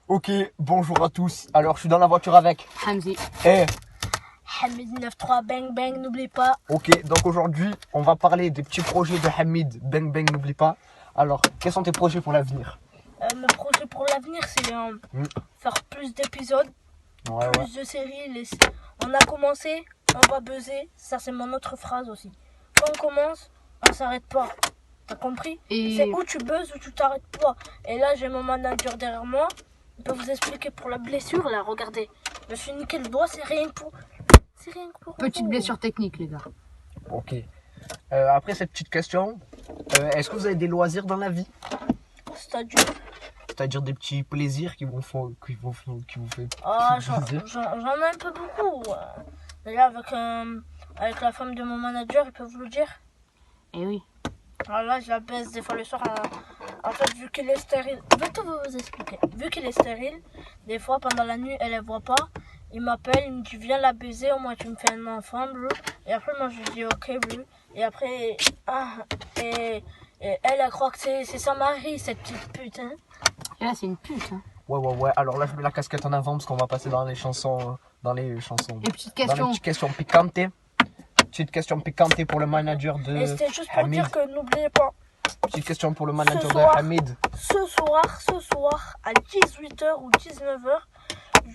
Ok, bonjour à tous. Alors, je suis dans la voiture avec Hamzi. et Hamid 93 bang bang, n'oublie pas. ok, donc aujourd'hui, on va parler des petits projets de Hamid. Bang bang, n'oublie pas. Alors, quels sont tes projets pour l'avenir? Mes projets pour l'avenir, c'est faire plus d'épisodes, Ouais, plus de séries. On a commencé, on va buzzer. Ça, c'est mon autre phrase aussi. Quand on commence, on s'arrête pas. T'as compris? Et- C'est où tu buzzes ou tu t'arrêtes pas. Et là, j'ai mon manager derrière moi. Il peut vous expliquer pour la blessure, là. Regardez. Je me suis niqué le doigt, c'est rien que pour. C'est rien que pour. Petite vous. blessure technique, les gars. ok. Après cette petite question, est-ce que vous avez des loisirs dans la vie? C'est-à-dire. C'est-à-dire des petits plaisirs qui vous font Ah, plaisir? j'en ai un peu beaucoup. Déjà, avec la femme de mon manager, ils peuvent vous le dire. Eh oui. Alors là, je la baisse des fois le soir. En fait, vu qu'il est stérile, je vais tout vous expliquer. Vu qu'il est stérile, des fois pendant la nuit, elle ne voit pas. Il m'appelle, il me dit viens la baiser, au moins tu me fais un enfant, bleu. Et après, moi je lui dis ok, bleu. Et après, et elle croit que c'est son mari, cette petite pute. Hein. Et là, c'est une pute. Hein. Ouais. Alors là, je mets la casquette en avant parce qu'on va passer dans les chansons. Et petite Dans les question. petites questions piquantes. Petite question piquante pour le manager de Et c'était juste pour Hamid. dire que n'oubliez pas, Petite question pour le manager de soir. Hamid. ce soir, à 18h ou 19h,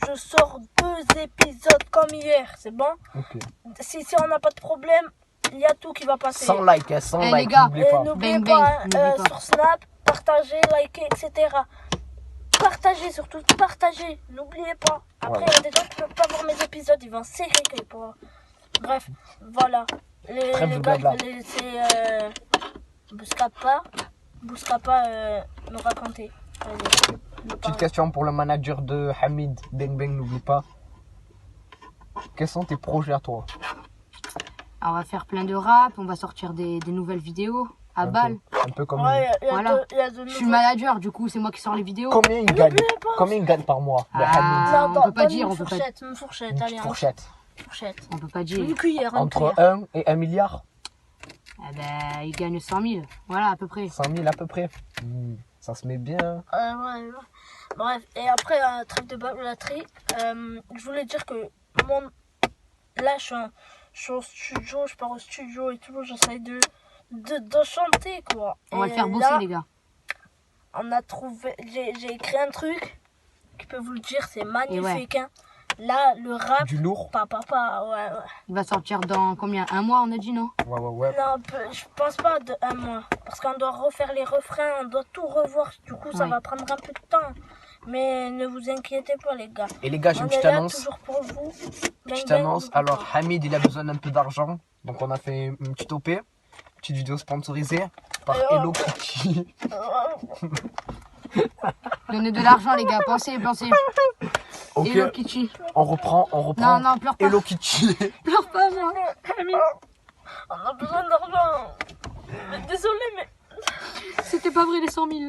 je sors 2 épisodes comme hier, c'est bon? Ok. Si on n'a pas de problème, il y a tout qui va passer. 100 likes, hein, 100 Eh, les likes, gars. n'oubliez Et pas. n'oubliez Bang, pas, bang, hein, n'oubliez pas. sur Snap, partagez, likez, etc. Partagez surtout, partagez, n'oubliez pas. Après, il y a des gens qui ne peuvent pas voir mes épisodes, ils vont serrer quelque part. Bref, voilà. Trêve de Les blabla. gars, c'est Bouscapa nous raconter. Vas-y, nous Petite parle. question pour le manager de Hamid. Bang bang, n'oublie pas. Quels sont tes projets à toi? Alors, on va faire plein de rap, on va sortir des nouvelles vidéos à balle. Un peu comme Ouais, il y a Voilà. il y a de Je suis nouveaux- manager, du coup, c'est moi qui sors les vidéos. Combien il gagne? N'oubliez pas. Combien il gagne par mois, le Hamid? Ah, on peut pas donne dire, une on peut pas fourchette, une fourchette, Une allez, petite une fourchette. fourchette. On peut pas dire. Une cuillère, une Entre cuillère. 1 et 1 milliard? Eh ben, il gagne 100 000. Voilà, à peu près. 100 000 à peu près. Ça se met bien. Ouais. Bref, et après, trêve de bablaterie, je voulais dire que là, je suis au studio, je pars au studio et tout, j'essaye de chanter, quoi. On va Et le faire bosser, là, les gars. on a trouvé, j'ai écrit un truc qui peut vous le dire, c'est magnifique. Hein. Là, le rap, Du lourd? ouais. Il va sortir dans combien? Un mois, on a dit, non? Ouais. Non, je pense pas de un mois. Parce qu'on doit refaire les refrains, on doit tout revoir. Du coup, ça Ouais. va prendre un peu de temps. Mais ne vous inquiétez pas, les gars. Et les gars, j'ai On une est petite là annonce. toujours pour vous. Petite Bang, bang, annonce. n'oublie Alors, pas. Hamid, il a besoin d'un peu d'argent. Donc, on a fait une petite OP. Petite vidéo sponsorisée par Alors. Hello Kitty. Donnez de l'argent, les gars. Pensez. Ok, Hello Kitty. on reprend. Non, pleure pas. Hello Kitty. Pleure pas, moi. On a besoin d'argent. Mais désolé, mais C'était pas vrai, les 100 000.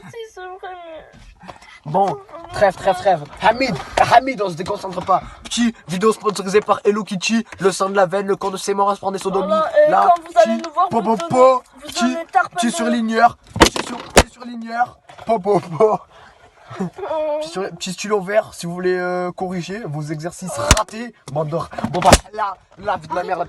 si c'est vrai, mais... Bon, trêve. Hamid, on se déconcentre pas. Petit vidéo sponsorisée par Hello Kitty, le sang de la veine, le corps de ses morts à se prendre des sodomies. Voilà, et quand vous allez nous voir, vous donnez tarpin Petit de- surligneur, petit surligneur, po. Petit stylo vert si vous voulez corriger vos exercices ratés. Bon bah là, vie de la merde.